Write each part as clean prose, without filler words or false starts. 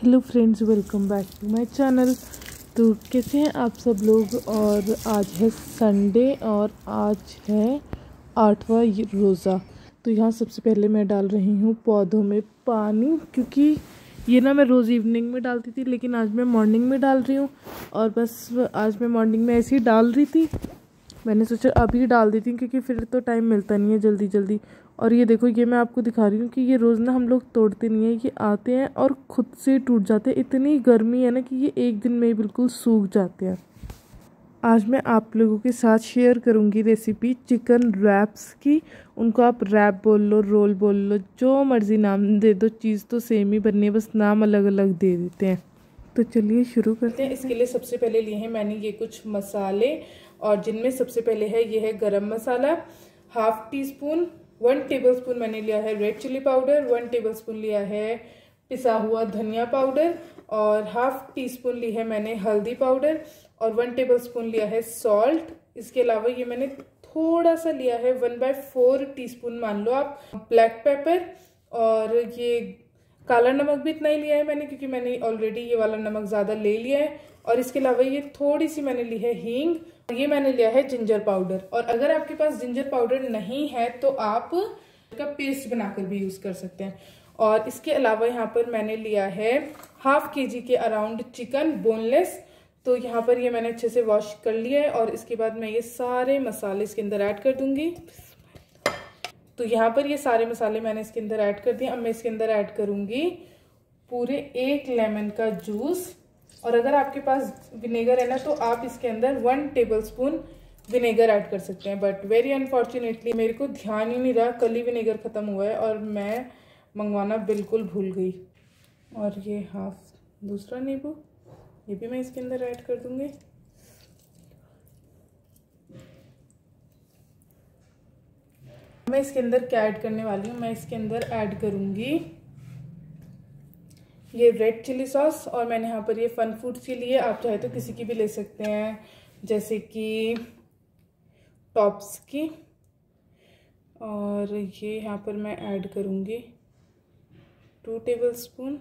Hello friends, welcome back to my channel. तो कैसे हैं आप सब लोग। और आज है संडे और आज है 8वां रोज़ा। तो यहाँ सबसे पहले मैं डाल रही हूँ पौधों में पानी, क्योंकि ये ना मैं रोज़ इवनिंग में डालती थी, लेकिन आज मैं मॉर्निंग में डाल रही हूँ। और बस आज मैं मॉर्निंग में ऐसे ही डाल रही थी, मैंने सोचा अभी डाल देती हूँ क्योंकि फिर तो टाइम मिलता नहीं है जल्दी जल्दी। और ये देखो, ये मैं आपको दिखा रही हूँ कि ये रोज़ ना हम लोग तोड़ते नहीं है, ये आते हैं और खुद से टूट जाते हैं। इतनी गर्मी है ना कि ये एक दिन में ही बिल्कुल सूख जाते हैं। आज मैं आप लोगों के साथ शेयर करूँगी रेसिपी चिकन रैप्स की। उनको आप रैप बोल लो, रोल बोल लो, जो मर्ज़ी नाम दे दो, चीज़ तो सेम ही बननी है, बस नाम अलग अलग दे देते हैं। तो चलिए शुरू करते हैं। इसके लिए सबसे पहले लिए हैं मैंने ये कुछ मसाले, और जिनमें सबसे पहले है ये है गरम मसाला, 1/2 टीस्पून, 1 टेबलस्पून मैंने लिया है रेड चिली पाउडर, 1 टेबलस्पून लिया है पिसा हुआ धनिया पाउडर, और 1/2 टीस्पून ली है मैंने हल्दी पाउडर, और 1 टेबलस्पून लिया है सॉल्ट। इसके अलावा ये मैंने थोड़ा सा लिया है 1/4 टीस्पून मान लो आप ब्लैक पेपर, और ये काला नमक भी इतना ही लिया है मैंने, क्योंकि मैंने ऑलरेडी ये वाला नमक ज़्यादा ले लिया है। और इसके अलावा ये थोड़ी सी मैंने ली है हींग, ये मैंने लिया है जिंजर पाउडर। और अगर आपके पास जिंजर पाउडर नहीं है तो आप इसका पेस्ट बनाकर भी यूज़ कर सकते हैं। और इसके अलावा यहाँ पर मैंने लिया है 1/2 kg के अराउंड चिकन बोनलेस। तो यहाँ पर ये मैंने अच्छे से वॉश कर लिया है, और इसके बाद मैं ये सारे मसाले इसके अंदर ऐड कर दूंगी। तो यहाँ पर ये सारे मसाले मैंने इसके अंदर ऐड कर दिए। अब मैं इसके अंदर ऐड करूँगी पूरे 1 लेमन का जूस। और अगर आपके पास विनेगर है ना, तो आप इसके अंदर 1 टेबलस्पून विनेगर ऐड कर सकते हैं। बट वेरी अनफॉर्चुनेटली मेरे को ध्यान ही नहीं रहा, कल ही विनेगर ख़त्म हुआ है और मैं मंगवाना बिल्कुल भूल गई। और ये 1/2 दूसरा नींबू, ये भी मैं इसके अंदर ऐड कर दूँगी। मैं इसके अंदर क्या ऐड करने वाली हूँ, मैं इसके अंदर ऐड करूँगी ये रेड चिली सॉस। और मैंने यहाँ पर ये फन फूड्स की लिए, आप चाहे तो किसी की भी ले सकते हैं, जैसे कि टॉप्स की। और ये यहाँ पर मैं ऐड करूँगी 2 टेबलस्पून।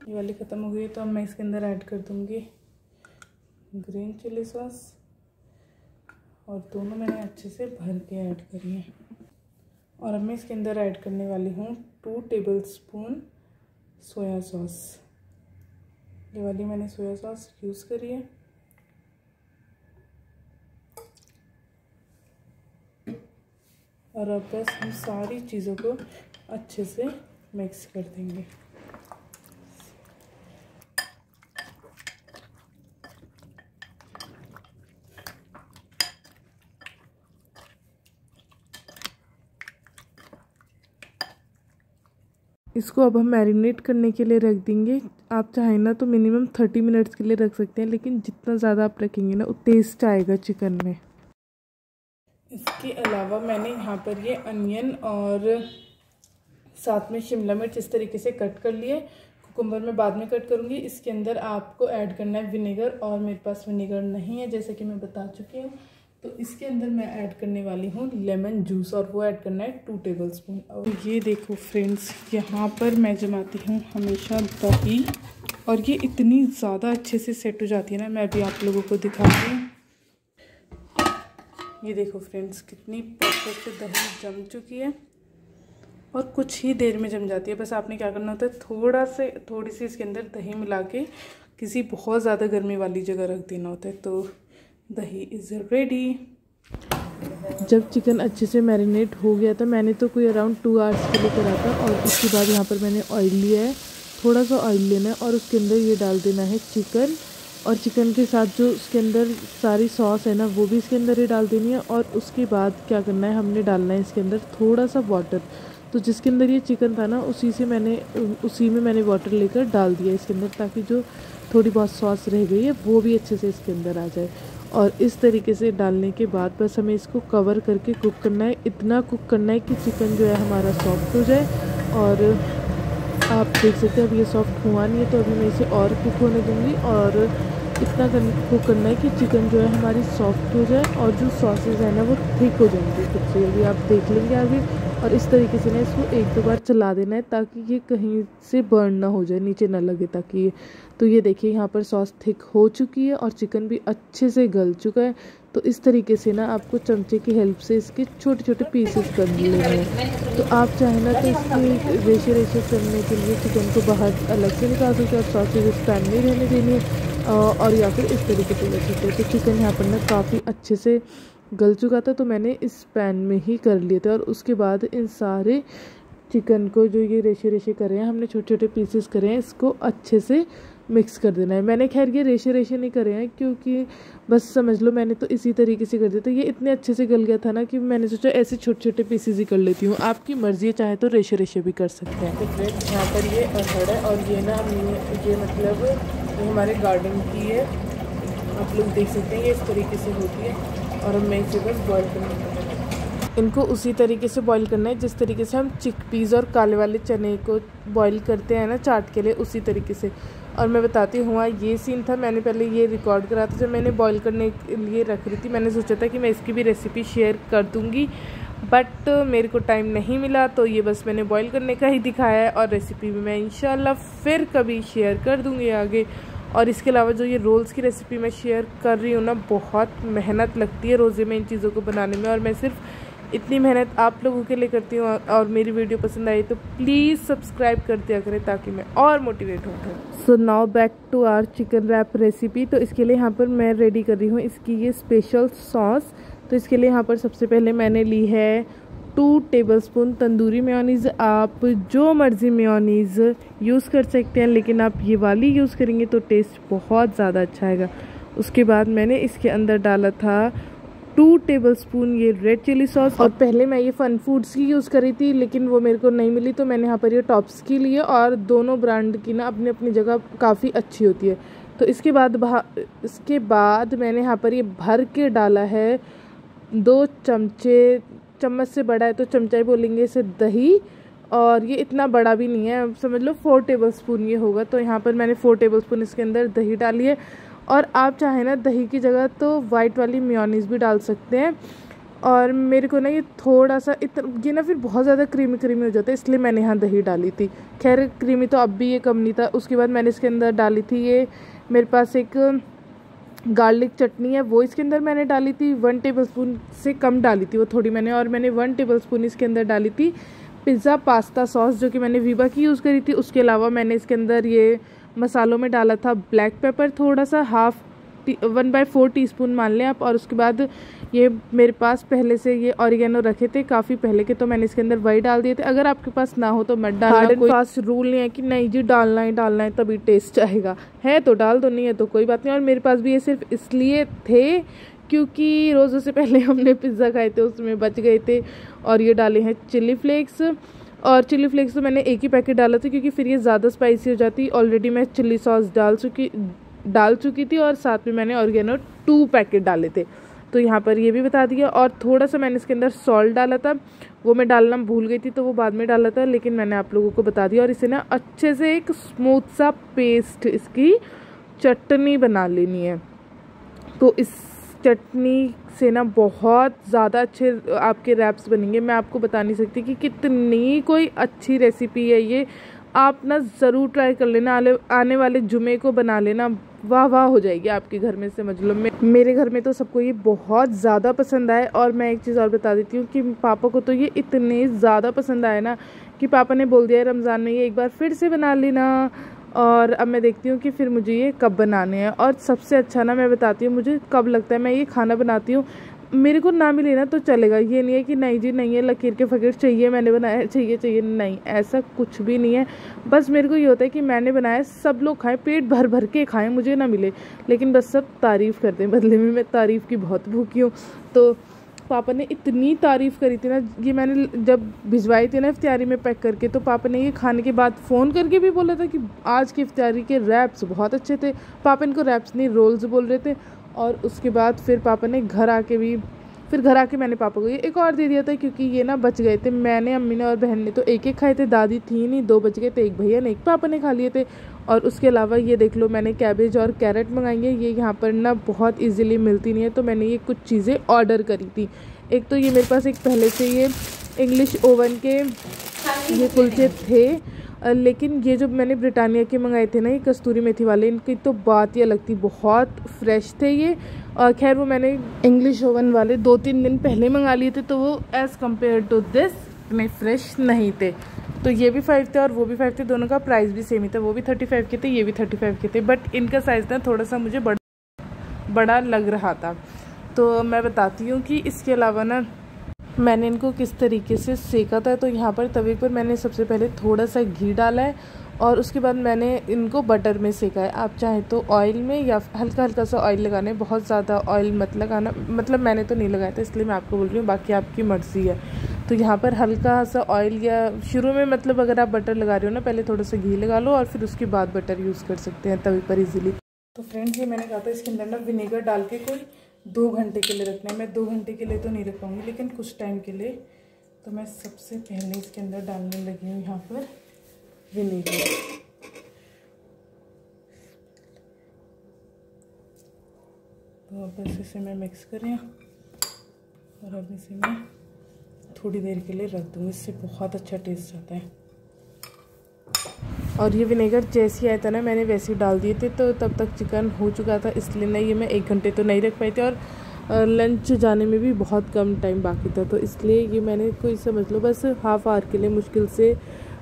ये वाली ख़त्म हो गई, तो अब मैं इसके अंदर ऐड कर दूँगी ग्रीन चिली सॉस, और दोनों मैंने अच्छे से भर के ऐड करी है। और अब मैं इसके अंदर ऐड करने वाली हूँ 2 टेबलस्पून सोया सॉस। ये वाली मैंने सोया सॉस यूज़ करी है। और अब बस हम सारी चीज़ों को अच्छे से मिक्स कर देंगे। इसको अब हम मैरिनेट करने के लिए रख देंगे। आप चाहें ना तो मिनिमम 30 मिनट्स के लिए रख सकते हैं, लेकिन जितना ज़्यादा आप रखेंगे ना उतना टेस्ट आएगा चिकन में। इसके अलावा मैंने यहाँ पर ये अनियन और साथ में शिमला मिर्च इस तरीके से कट कर लिए। कुकुम्बर मैं बाद में कट करूँगी। इसके अंदर आपको ऐड करना है विनेगर, और मेरे पास विनेगर नहीं है जैसे कि मैं बता चुकी हूँ। तो इसके अंदर मैं ऐड करने वाली हूँ लेमन जूस, और वो ऐड करना है 2 टेबलस्पून। और ये देखो फ्रेंड्स, यहाँ पर मैं जमाती हूँ हमेशा दही, और ये इतनी ज़्यादा अच्छे से सेट हो जाती है ना, मैं अभी आप लोगों को दिखाती हूँ। ये देखो फ्रेंड्स, कितनी परफेक्ट दही जम चुकी है, और कुछ ही देर में जम जाती है। बस आपने क्या करना होता है, थोड़ी सी इसके अंदर दही मिला के किसी बहुत ज़्यादा गर्मी वाली जगह रख देना होता है। तो दही इज़ रेडी। जब चिकन अच्छे से मैरिनेट हो गया था, मैंने तो कोई अराउंड 2 आवर्स के लिए करा था। और उसके बाद यहाँ पर मैंने ऑयल लिया है, थोड़ा सा ऑयल लेना है, और उसके अंदर ये डाल देना है चिकन। और चिकन के साथ जो उसके अंदर सारी सॉस है ना, वो भी इसके अंदर ही डाल देनी है। और उसके बाद क्या करना है, हमने डालना है इसके अंदर थोड़ा सा वाटर। तो जिसके अंदर ये चिकन था ना, उसी में मैंने वाटर लेकर डाल दिया इसके अंदर, ताकि जो थोड़ी बहुत सॉस रह गई है वो भी अच्छे से इसके अंदर आ जाए। और इस तरीके से डालने के बाद बस हमें इसको कवर करके कुक करना है। इतना कुक करना है कि चिकन जो है हमारा सॉफ्ट हो जाए। और आप देख सकते हैं अब ये सॉफ्ट हुआ नहीं है, तो अभी मैं इसे और कुक होने दूँगी। और इतना कुक करना है कि चिकन जो है हमारी सॉफ्ट हो जाए और जो सॉसेज है ना वो थिक हो जाएंगे खुद से। अभी आप देख लेंगे आगे। और इस तरीके से ना इसको 1-2 बार चला देना है ताकि ये कहीं से बर्न ना हो जाए, नीचे ना लगे ताकि ये। तो ये देखिए यहाँ पर सॉस थिक हो चुकी है और चिकन भी अच्छे से गल चुका है। तो इस तरीके से ना आपको चमचे की हेल्प से इसके छोटे छोटे पीसेस कर लेने हैं। तो आप चाहे ना तो इसके रेशे रेशे करने के लिए चिकन को बाहर अलग से निकाल सकते हैं और सॉसेज इस पैन में रहने देनी है, और या फिर इस तरीके से कर सकते हैं। तो चिकन यहाँ पर ना काफ़ी अच्छे से गल चुका था तो मैंने इस पैन में ही कर लिए थे। और उसके बाद इन सारे चिकन को जो ये रेशे रेशे करे हैं, हमने छोटे छोटे पीसेस करे हैं, इसको अच्छे से मिक्स कर देना है। मैंने खैर ये रेशे रेशे नहीं करे हैं क्योंकि बस समझ लो मैंने तो इसी तरीके से कर दिया। तो ये इतने अच्छे से गल गया था ना कि मैंने सोचा ऐसे छोटे छोटे पीसेस ही कर लेती हूँ। आपकी मर्ज़ी है, चाहे तो रेशे रेशे भी कर सकते हैं। तो फ्रेंड्स यहाँ पर ये अरहर है और ये ना ये मतलब ये हमारे गार्डन की है, आप लोग देख सकते हैं ये इस तरीके से होती है। और मैं इसे बस बॉयल करना है, इनको उसी तरीके से बॉईल करना है जिस तरीके से हम चिकपीज़ और काले वाले चने को बॉईल करते हैं ना चाट के लिए, उसी तरीके से। और मैं बताती हूँ ये सीन था, मैंने पहले ये रिकॉर्ड करा था जब मैंने बॉईल करने के लिए रख रही थी। मैंने सोचा था कि मैं इसकी भी रेसिपी शेयर कर दूँगी, बट मेरे को टाइम नहीं मिला। तो ये बस मैंने बॉईल करने का ही दिखाया है और रेसिपी भी मैं इंशाल्लाह फिर कभी शेयर कर दूँगी आगे। और इसके अलावा जो ये रोल्स की रेसिपी मैं शेयर कर रही हूँ ना, बहुत मेहनत लगती है रोज़े में इन चीज़ों को बनाने में, और मैं सिर्फ इतनी मेहनत आप लोगों के लिए करती हूँ। और मेरी वीडियो पसंद आई तो प्लीज़ सब्सक्राइब कर दिया करें ताकि मैं और मोटिवेट होऊँ। So now back to our chicken wrap recipe. तो इसके लिए यहाँ पर मैं रेडी कर रही हूँ इसकी ये स्पेशल सॉस। तो इसके लिए यहाँ पर सबसे पहले मैंने ली है 2 टेबलस्पून तंदूरी मेयोनीज़। आप जो मर्ज़ी मेयोनीज़ यूज़ कर सकते हैं, लेकिन आप ये वाली यूज़ करेंगे तो टेस्ट बहुत ज़्यादा अच्छा आएगा। उसके बाद मैंने इसके अंदर डाला था 2 टेबलस्पून ये रेड चिली सॉस। और पहले मैं ये फन फूड्स की यूज़ करी थी लेकिन वो मेरे को नहीं मिली, तो मैंने यहाँ पर ये टॉप्स की ली है। और दोनों ब्रांड की ना अपनी अपनी जगह काफ़ी अच्छी होती है। तो इसके बाद मैंने यहाँ पर ये भर के डाला है 2 चम्मच से बड़ा है तो चमचा ही बोलेंगे इसे, दही। और ये इतना बड़ा भी नहीं है, समझ लो 4 टेबलस्पून ये होगा। तो यहाँ पर मैंने 4 टेबलस्पून इसके अंदर दही डाली है। और आप चाहे ना दही की जगह तो वाइट वाली मेयोनीज़ भी डाल सकते हैं। और मेरे को ना ये थोड़ा सा ये ना फिर बहुत ज़्यादा क्रीमी क्रीमी हो जाता है, इसलिए मैंने यहाँ दही डाली थी। खैर क्रीमी तो अब भी ये कम नहीं था। उसके बाद मैंने इसके अंदर डाली थी ये, मेरे पास एक गार्लिक चटनी है, वो इसके अंदर मैंने डाली थी। 1 टेबलस्पून से कम डाली थी वो थोड़ी मैंने। और मैंने 1 टेबलस्पून इसके अंदर डाली थी पिज़्ज़ा पास्ता सॉस जो कि मैंने वीबा की यूज़ करी थी। उसके अलावा मैंने इसके अंदर ये मसालों में डाला था ब्लैक पेपर थोड़ा सा, 1/4 टीस्पून मान लें आप। और उसके बाद ये मेरे पास पहले से ये ऑरिगेनो रखे थे काफ़ी पहले के, तो मैंने इसके अंदर वही डाल दिए थे। अगर आपके पास ना हो तो मत डालना, कोई खास रूल नहीं है कि नहीं जी डालना ही डालना है तभी टेस्ट आएगा, है तो डाल दो, नहीं है तो कोई बात नहीं। और मेरे पास भी ये सिर्फ इसलिए थे क्योंकि रोज़ों से पहले हमने पिज़्ज़ा खाए थे, उसमें बच गए थे। और ये डाले हैं चिली फ्लेक्स, और चिली फ्लेक्स तो मैंने एक ही पैकेट डाला था क्योंकि फिर ये ज़्यादा स्पाइसी हो जाती। ऑलरेडी मैं चिली सॉस डाल चुकी थी और साथ में मैंने ऑरिगेनो 2 पैकेट डाले थे, तो यहाँ पर ये भी बता दिया। और थोड़ा सा मैंने इसके अंदर सॉल्ट डाला था, वो मैं डालना भूल गई थी तो वो बाद में डाला था, लेकिन मैंने आप लोगों को बता दिया। और इसे ना अच्छे से एक स्मूथ सा पेस्ट, इसकी चटनी बना लेनी है। तो इस चटनी से ना बहुत ज़्यादा अच्छे आपके रैप्स बनेंगे। मैं आपको बता नहीं सकती कि कितनी कोई अच्छी रेसिपी है ये, आप ना ज़रूर ट्राई कर लेना। आने वाले जुमे को बना लेना, वाह वाह हो जाएगी आपके घर में, समझ लो। मेरे घर में तो सबको ये बहुत ज़्यादा पसंद आए। और मैं एक चीज़ और बता देती हूँ कि पापा को तो ये इतने ज़्यादा पसंद आए ना कि पापा ने बोल दिया है रमज़ान में ये एक बार फिर से बना लेना। और अब मैं देखती हूँ कि फिर मुझे ये कब बनाने हैं। और सबसे अच्छा ना मैं बताती हूँ मुझे कब लगता है, मैं ये खाना बनाती हूँ मेरे को ना मिले ना तो चलेगा, ये नहीं है कि नहीं जी नहीं है लकीर के फ़कीर चाहिए, मैंने बनाया चाहिए, नहीं, ऐसा कुछ भी नहीं है। बस मेरे को ये होता है कि मैंने बनाया, सब लोग खाएं, पेट भर भर के खाएं, मुझे ना मिले, लेकिन बस सब तारीफ़ करते हैं, बदले में मैं तारीफ़ की बहुत भूखी हूँ। तो पापा ने इतनी तारीफ़ करी थी ना, ये मैंने जब भिजवाई थी ना इफ्तियारी में पैक करके, तो पापा ने ये खाने के बाद फ़ोन करके भी बोला था कि आज की इफ्तियारी के रैप्स बहुत अच्छे थे। पापा इनको रैप्स नहीं रोल्स बोल रहे थे। और उसके बाद फिर पापा ने घर आके भी फिर घर आके मैंने पापा को ये एक और दे दिया था, क्योंकि ये ना बच गए थे। मैंने, अम्मी ने और बहन ने तो एक एक खाए थे, दादी थी नहीं, 2 बच गए थे, एक भैया ने एक पापा ने खा लिए थे। और उसके अलावा ये देख लो, मैंने कैबेज और कैरेट मंगाई है। ये यहाँ पर ना बहुत ईजिली मिलती नहीं है, तो मैंने ये कुछ चीज़ें ऑर्डर करी थी। एक तो ये मेरे पास एक पहले से ये इंग्लिश ओवन के ये कुलचे थे, लेकिन ये जो मैंने ब्रिटानिया के मंगाए थे ना, ये कस्तूरी मेथी वाले, इनकी तो बात ही अलग थी, बहुत फ्रेश थे ये। और खैर वो मैंने इंग्लिश ओवन वाले 2-3 दिन पहले मंगा लिए थे, तो वो एज़ कम्पेयर टू दिस इतने फ्रेश नहीं थे। तो ये भी 5 थे और वो भी 5 थे, दोनों का प्राइस भी सेम ही था। वो भी 35 के थे, ये भी 35 के थे, बट इनका साइज़ ना थोड़ा सा मुझे बड़ा लग रहा था। तो मैं बताती हूँ कि इसके अलावा ना मैंने इनको किस तरीके से सेका था। तो यहाँ पर तवे पर मैंने सबसे पहले थोड़ा सा घी डाला है और उसके बाद मैंने इनको बटर में सेका है। आप चाहे तो ऑयल में या हल्का हल्का सा ऑयल लगाना है, बहुत ज़्यादा ऑयल मत लगाना। मतलब मैंने तो नहीं लगाया था, इसलिए मैं आपको बोल रही हूँ, बाकी आपकी मर्ज़ी है। तो यहाँ पर हल्का सा ऑयल, या शुरू में मतलब अगर आप बटर लगा रहे हो ना, पहले थोड़ा सा घी लगा लो और फिर उसके बाद बटर यूज़ कर सकते हैं तवे पर ईजिली। तो फ्रेंड्स, ये मैंने कहा था इसके अंदर ना विनेगर डाल के कोई 2 घंटे के लिए रखना है। मैं 2 घंटे के लिए तो नहीं रख पाऊँगी, लेकिन कुछ टाइम के लिए। तो मैं सबसे पहले इसके अंदर डालने लगी हूँ यहाँ पर विनेगर। तो अब बस इसे मैं मिक्स करें और अब इसे मैं थोड़ी देर के लिए रख दूँगी, इससे बहुत अच्छा टेस्ट आता है। और ये विनेगर जैसे ही आया था ना, मैंने वैसे ही डाल दिए थे, तो तब तक चिकन हो चुका था, इसलिए ना ये मैं 1 घंटे तो नहीं रख पाई थी। और लंच जाने में भी बहुत कम टाइम बाकी था, तो इसलिए ये मैंने कोई समझ लो बस हाफ आवर के लिए मुश्किल से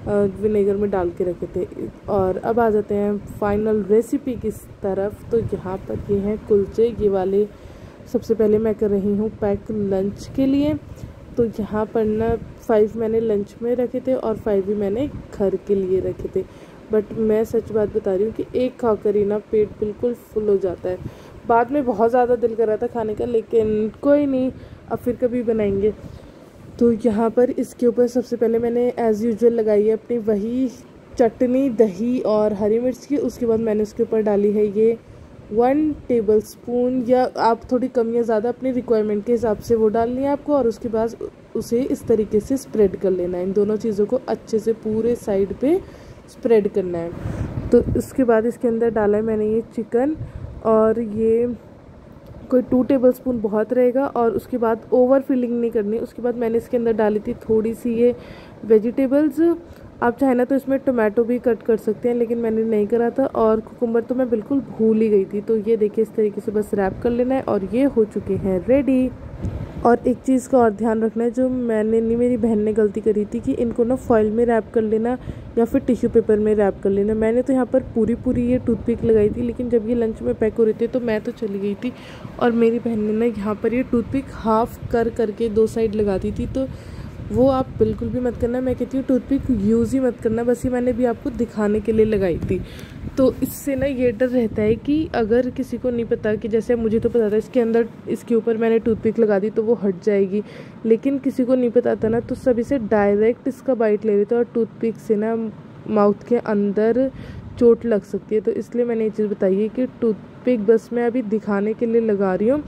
विनेगर में डाल के रखे थे। और अब आ जाते हैं फाइनल रेसिपी की तरफ। तो यहाँ पर ये हैं कुलचे, ये वाले सबसे पहले मैं कर रही हूँ पैक लंच के लिए। तो यहाँ पर ना 5 मैंने लंच में रखे थे और 5 भी मैंने घर के लिए रखे थे। बट मैं सच बात बता रही हूँ कि एक खाकर ही ना पेट बिल्कुल फुल हो जाता है। बाद में बहुत ज़्यादा दिल कर रहा था खाने का, लेकिन कोई नहीं, अब फिर कभी बनाएंगे। तो यहाँ पर इसके ऊपर सबसे पहले मैंने एज़ यूजुअल लगाई है अपनी वही चटनी, दही और हरी मिर्च की। उसके बाद मैंने उसके ऊपर डाली है ये 1 टेबलस्पून, या आप थोड़ी कम या ज़्यादा अपनी रिक्वायरमेंट के हिसाब से वो डालनी है आपको। और उसके बाद उसे इस तरीके से स्प्रेड कर लेना है, इन दोनों चीज़ों को अच्छे से पूरे साइड पे स्प्रेड करना है। तो इसके बाद इसके अंदर डाला है मैंने ये चिकन, और ये कोई 2 टेबलस्पून बहुत रहेगा। और उसके बाद ओवर फिलिंग नहीं करनी। उसके बाद मैंने इसके अंदर डाली थी थोड़ी सी ये वेजिटेबल्स। आप चाहे ना तो इसमें टोमेटो भी कट कर सकते हैं, लेकिन मैंने नहीं करा था। और कुकुम्बर तो मैं बिल्कुल भूल ही गई थी। तो ये देखिए, इस तरीके से बस रैप कर लेना है और ये हो चुके हैं रेडी। और एक चीज़ का और ध्यान रखना है, जो मैंने नहीं, मेरी बहन ने गलती करी थी कि इनको ना फॉइल में रैप कर लेना या फिर टिश्यू पेपर में रैप कर लेना। मैंने तो यहाँ पर पूरी ये टूथपिक लगाई थी, लेकिन जब ये लंच में पैक हो रहे थे तो मैं तो चली गई थी और मेरी बहन ने ना यहाँ पर ये टूथपिक हाफ करके 2 साइड लगा दी थी। तो वो आप बिल्कुल भी मत करना। मैं कहती हूँ टूथपिक यूज़ ही मत करना, बस ये मैंने भी आपको दिखाने के लिए लगाई थी। तो इससे ना ये डर रहता है कि अगर किसी को नहीं पता, कि जैसे मुझे तो पता था इसके अंदर, इसके ऊपर मैंने टूथपिक लगा दी तो वो हट जाएगी, लेकिन किसी को नहीं पता था ना, तो सब इसे डायरेक्ट इसका बाइट ले रहे थे और टूथपिक से ना माउथ के अंदर चोट लग सकती है। तो इसलिए मैंने ये चीज़ बताई है कि टूथपिक बस मैं अभी दिखाने के लिए लगा रही हूँ।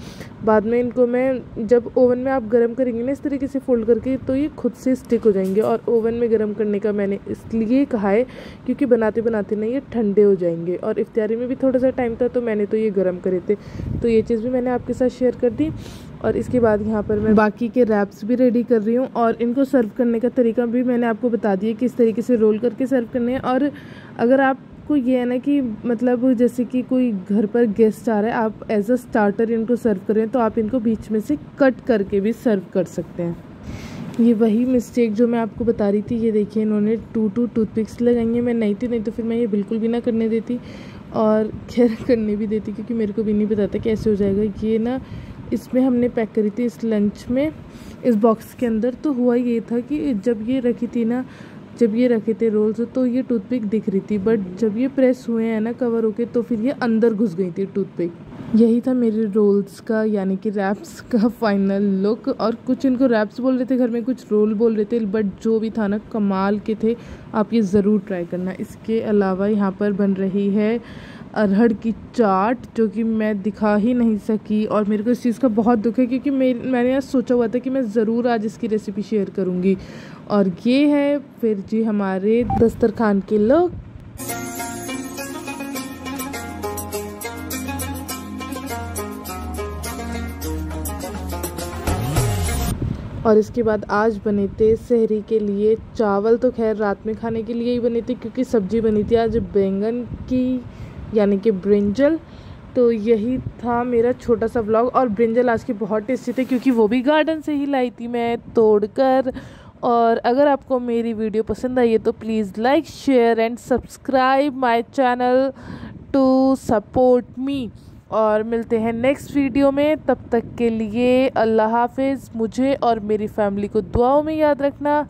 बाद में इनको मैं, जब ओवन में आप गर्म करेंगे ना इस तरीके से फोल्ड करके, तो ये खुद से स्टिक हो जाएंगे। और ओवन में गर्म करने का मैंने इसलिए कहा है क्योंकि बनाते बनाते ना ये ठंडे हो जाएंगे। और इफ्तारी में भी थोड़ा सा टाइम था, तो मैंने तो ये गर्म करे थे। तो ये चीज़ भी मैंने आपके साथ शेयर कर दी। और इसके बाद यहाँ पर मैं बाकी के रैप्स भी रेडी कर रही हूँ, और इनको सर्व करने का तरीका भी मैंने आपको बता दिया किस तरीके से रोल करके सर्व करने हैं। और अगर आपको ये है ना कि मतलब जैसे कि कोई घर पर गेस्ट आ रहा है, आप एज अ स्टार्टर इनको सर्व करें, तो आप इनको बीच में से कट करके भी सर्व कर सकते हैं। ये वही मिस्टेक जो मैं आपको बता रही थी। ये देखिए, इन्होंने 2 टूथपिक्स लगाई हैं। मैं नहीं तो फिर मैं ये बिल्कुल भी ना करने देती, और खैर करने भी देती, क्योंकि मेरे को भी नहीं पता था कैसे हो जाएगा। ये ना इसमें हमने पैक करी थी इस लंच में, इस बॉक्स के अंदर। तो हुआ ये था कि जब ये रखी थी ना, जब ये रखे थे रोल्स, तो ये टूथपिक दिख रही थी, बट जब ये प्रेस हुए हैं ना कवर होके, तो फिर ये अंदर घुस गई थी टूथपिक। यही था मेरे रोल्स का, यानी कि रैप्स का फाइनल लुक। और कुछ इनको रैप्स बोल रहे थे घर में, कुछ रोल बोल रहे थे, बट जो भी था ना कमाल के थे। आप ये ज़रूर ट्राई करना। इसके अलावा यहाँ पर बन रही है अरहर की चाट, जो कि मैं दिखा ही नहीं सकी और मेरे को इस चीज़ का बहुत दुख है, क्योंकि मैंने आज सोचा हुआ था कि मैं ज़रूर आज इसकी रेसिपी शेयर करूँगी। और ये है फिर जी हमारे दस्तरखान के लोग। और इसके बाद आज बने थे सहरी के लिए चावल, तो खैर रात में खाने के लिए ही बने थे, क्योंकि सब्जी बनी थी आज बैंगन की, यानी कि ब्रिंजल। तो यही था मेरा छोटा सा व्लॉग। और ब्रिंजल आज के बहुत टेस्टी थे, क्योंकि वो भी गार्डन से ही लाई थी मैं तोड़कर। और अगर आपको मेरी वीडियो पसंद आई है तो please like, share and subscribe my channel to support me. और मिलते हैं नेक्स्ट वीडियो में, तब तक के लिए अल्लाह हाफिज़। मुझे और मेरी फैमिली को दुआओं में याद रखना।